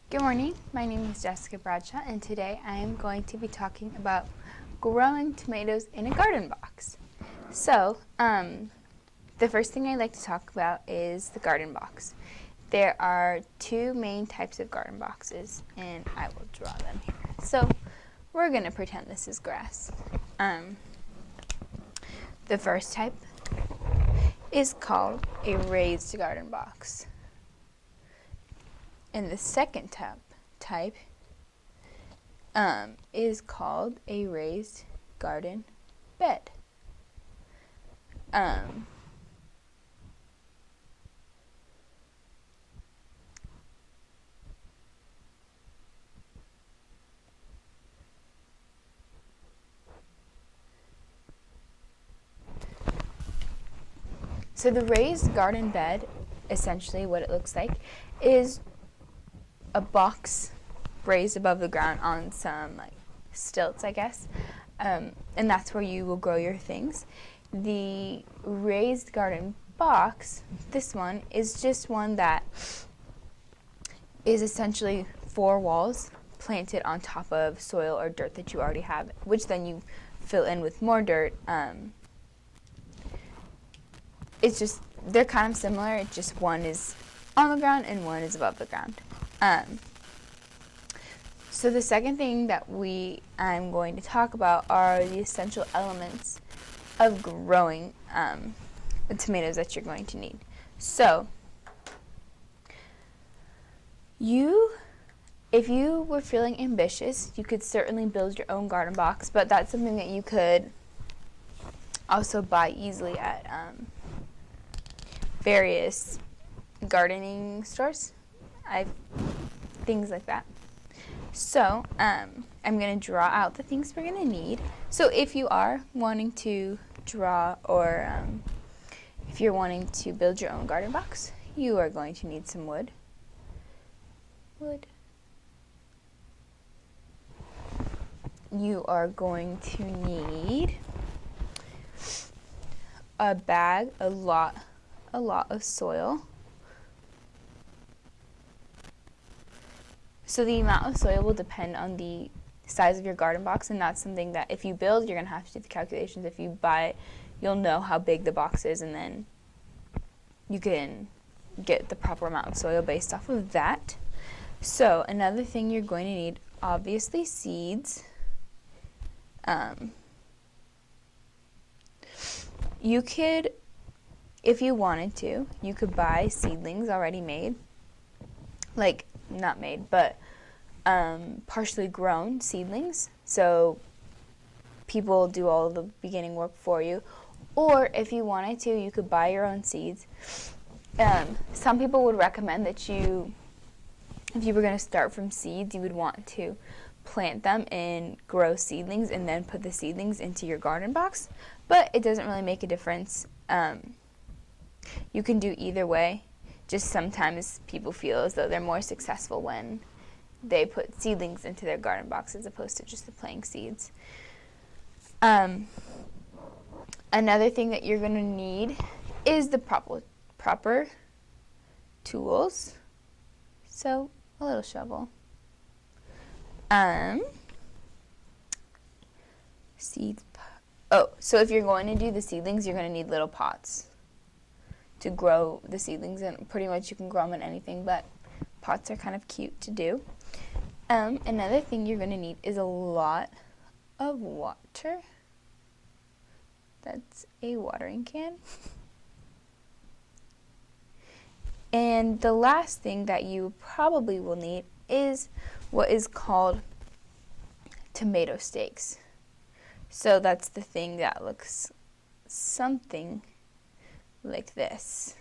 Good morning, my name is Jessica Bradshaw, and today I am going to be talking about growing tomatoes in a garden box. So, the first thing I'd like to talk about is the garden box. There are two main types of garden boxes, and I will draw them here. So, we're going to pretend this is grass. The first type is called a raised garden box. And the second type is called a raised garden bed. So the raised garden bed, essentially what it looks like, is a box raised above the ground on some stilts, I guess, and that's where you will grow your things. The raised garden box, this one, is just one that is essentially 4 walls planted on top of soil or dirt that you already have, which then you fill in with more dirt. It's just, they're kind of similar, it's just one is on the ground and one is above the ground. So the second thing that I'm going to talk about are the essential elements of growing the tomatoes that you're going to need. So if you were feeling ambitious, you could certainly build your own garden box, but that's something that you could also buy easily at various gardening stores. Things like that. So I'm going to draw out the things we're going to need. So if you are wanting to draw or if you're wanting to build your own garden box, you are going to need some wood. You are going to need a bag, a lot of soil. So the amount of soil will depend on the size of your garden box, and that's something that if you build, you're going to have to do the calculations. If you buy it, you'll know how big the box is, and then you can get the proper amount of soil based off of that. So another thing you're going to need, obviously, seeds. You could, if you wanted to, you could buy seedlings already made, not made, but partially grown seedlings. So people do all of the beginning work for you. Or if you wanted to, you could buy your own seeds. Some people would recommend that if you were going to start from seeds, you would want to plant them and grow seedlings and then put the seedlings into your garden box. But it doesn't really make a difference. You can do either way. Just sometimes people feel as though they're more successful when they put seedlings into their garden box as opposed to just the plain seeds. Another thing that you're going to need is the proper tools. So a little shovel. Seeds. Oh, so if you're going to do the seedlings, you're going to need little pots to grow the seedlings, and pretty much you can grow them in anything, but pots are kind of cute to do. Another thing you're going to need is a lot of water. That's a watering can. And the last thing that you probably will need is what is called tomato stakes. So that's the thing that looks something like this.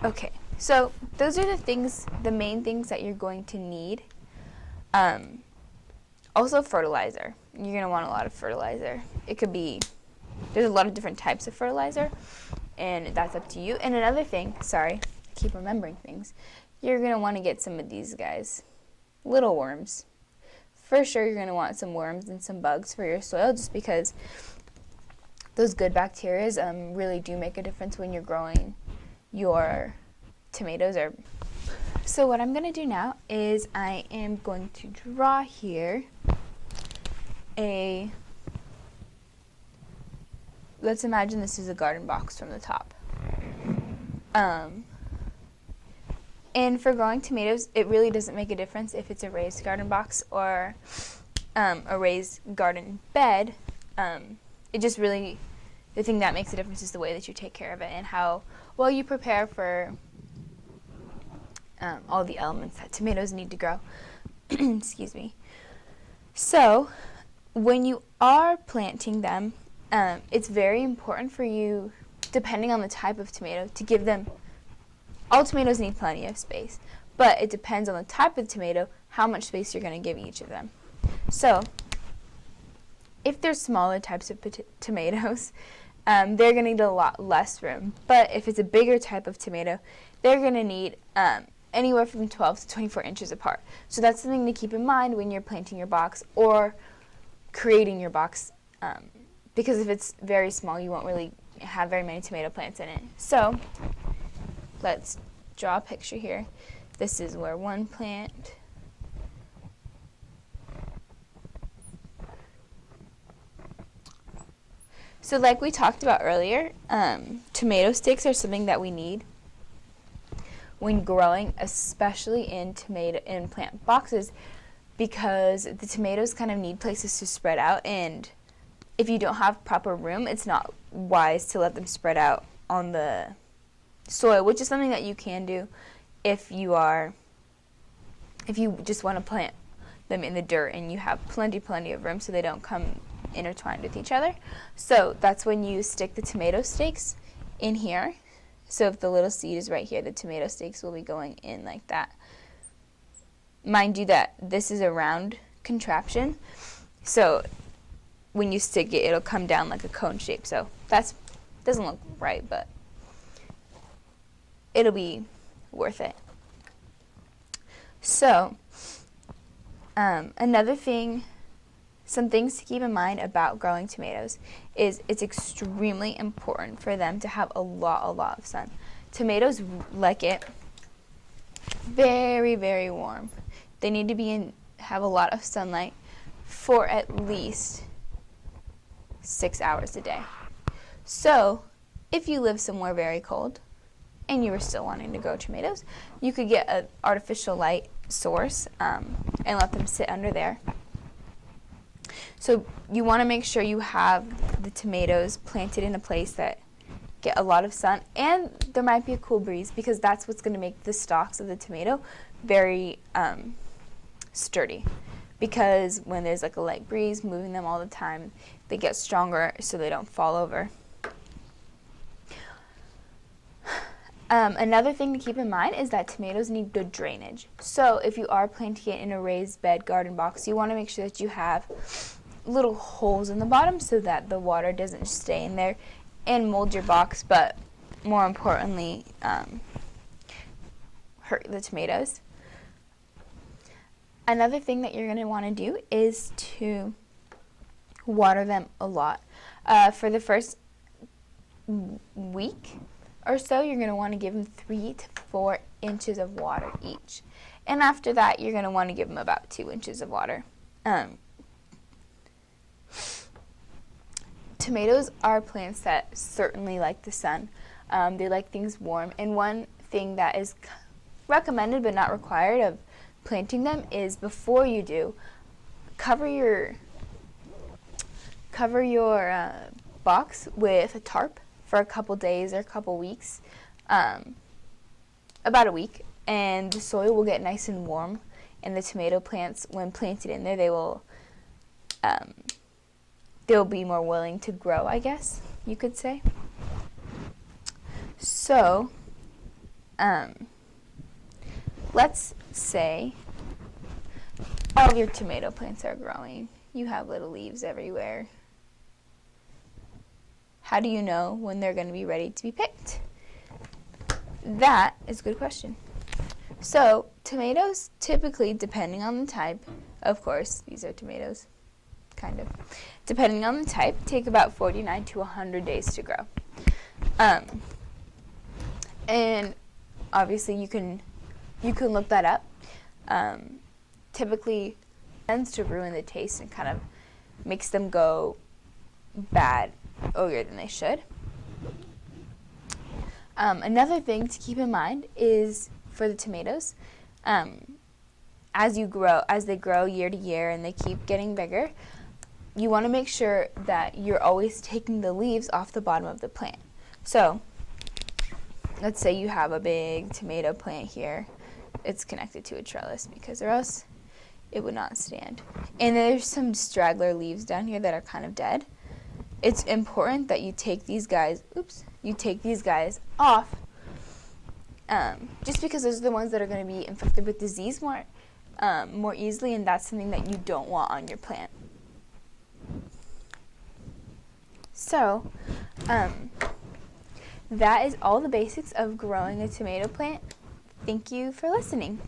Okay, so those are the main things that you're going to need. Also fertilizer. You're going to want a lot of fertilizer. There's a lot of different types of fertilizer, and that's up to you. And another thing, sorry, I keep remembering things. You're going to want to get some of these guys, little worms. For sure, you're going to want some worms and some bugs for your soil, just because those good bacteria really do make a difference when you're growing your tomatoes, or So what I'm going to do now is I am going to draw here let's imagine this is a garden box from the top. And for growing tomatoes, it really doesn't make a difference if it's a raised garden box or a raised garden bed. It just really, the thing that makes a difference is the way that you take care of it and how well you prepare for all the elements that tomatoes need to grow. Excuse me. So when you are planting them, it's very important for you, depending on the type of tomato, to give them, all tomatoes need plenty of space, but it depends on the type of tomato, how much space you're going to give each of them. So if they're smaller types of tomatoes, they're going to need a lot less room. But if it's a bigger type of tomato, they're going to need anywhere from 12 to 24 inches apart. So that's something to keep in mind when you're planting your box or creating your box, because if it's very small, you won't really have very many tomato plants in it. So let's draw a picture here. This is where one plant, so like we talked about earlier, tomato sticks are something that we need when growing, especially in plant boxes, because the tomatoes kind of need places to spread out, and if you don't have proper room, it's not wise to let them spread out on the soil, which is something that you can do if you just want to plant them in the dirt and you have plenty of room so they don't come intertwined with each other. So that's when you stick the tomato stakes in here. So if the little seed is right here, the tomato stakes will be going in like that. Mind you that this is a round contraption, so when you stick it, it'll come down like a cone shape. So that doesn't look right, but it'll be worth it. So another thing, some things to keep in mind about growing tomatoes is it's extremely important for them to have a lot of sun. Tomatoes like it very, very warm. They need to have a lot of sunlight for at least 6 hours a day. So if you live somewhere very cold and you were still wanting to grow tomatoes, you could get an artificial light source and let them sit under there. So you want to make sure you have the tomatoes planted in a place that get a lot of sun, and there might be a cool breeze, because that's what's going to make the stalks of the tomato very sturdy, because when there's like a light breeze moving them all the time, they get stronger so they don't fall over. Another thing to keep in mind is that tomatoes need good drainage. So if you are planting it in a raised bed garden box, you want to make sure that you have little holes in the bottom so that the water doesn't stay in there and mold your box, but more importantly, hurt the tomatoes. Another thing that you're going to want to do is to water them a lot. For the first week or so, you're going to want to give them 3 to 4 inches of water each. And after that, you're going to want to give them about 2 inches of water. Tomatoes are plants that certainly like the sun. They like things warm. And one thing that is recommended but not required of planting them is, before you do, cover your box with a tarp for a couple days or a couple weeks, about a week, and the soil will get nice and warm, and the tomato plants, when planted in there, they'll be more willing to grow, I guess you could say. So let's say all of your tomato plants are growing. You have little leaves everywhere. How do you know when they're going to be ready to be picked? That is a good question. So tomatoes typically, depending on the type, of course, these are tomatoes, kind of, depending on the type, take about 49 to 100 days to grow. And obviously you can You can look that up. Typically tends to ruin the taste and kind of makes them go bad earlier than they should. Another thing to keep in mind is for the tomatoes, as they grow year to year and they keep getting bigger, you want to make sure that you're always taking the leaves off the bottom of the plant. So let's say you have a big tomato plant here. It's connected to a trellis because or else it would not stand. And there's some straggler leaves down here that are kind of dead. It's important that you take these guys, off, just because those are the ones that are going to be infected with disease more easily, and that's something that you don't want on your plant. So, that is all the basics of growing a tomato plant. Thank you for listening.